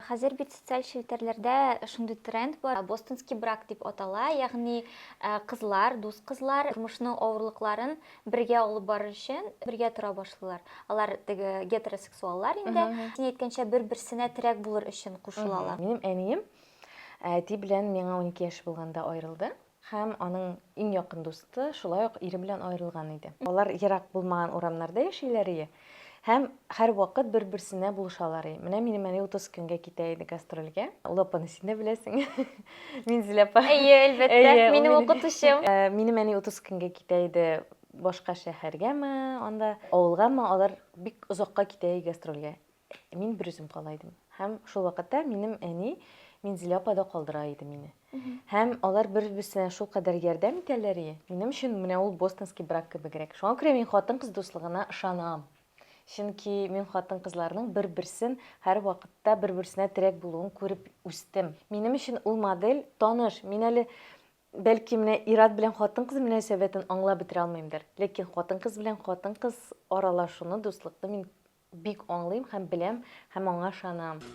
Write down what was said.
Хәзер бит социаль челтәрләрдә шундый тренд бар. Бостонский брак дип атала, ягъни кызлар, дус кызлар тормышның авырлыкларын бергә алып барыр өчен бергә тора башлыйлар. Алар теге гетеросексуаллар инде. Син әйткәнчә бер-берсенә терәк булыр өчен кушылалар. Минем әнием әти белән миңа 12 яшь булганда аерылды. Һәм аның иң якын дусты шулай ук ире белән аерылган иде. Алар ерак булмаган урамнарда яшиләр иде. Һәм һәр вакыт бер-берсенә булышалар иде. Менә минем әни 30 көнгә китә иде гастрольгә. Ул апаны син дә беләсең. Мин Зилапа. Әйе, әлбәттә. Минем укытучым. Минем әни 30 көнгә китә иде башка шәһәргәме, анда авылгамы, алар бик озакка китә иде гастрольгә. Мин бер үзем кала идем. Һәм шул вакытта минем әни Минзилапада калдыра иде мине. Һәм алар бер-берсенә шул кадәр ярдәм итәләр иде. Минем өчен менә ул бостонский брак кебегрәк. Шуңа күрә мин хатын-кыз дуслыгына ышанам. Чөнки мин хатын-кызларның бер-берсен һәр вакытта бер-берсенә терәк булуын күреп үстем. Минем өчен ул модель таныш. Мин әле бәлки менә ир-ат белән хатын-кыз мөнәсәбәтен аңлап бетерә алмыймдыр. Ләкин хатын-кыз белән хатын-кыз аралашуны, дуслыкны мин бик аңлыйм һәм беләм һәм аңа ышанам.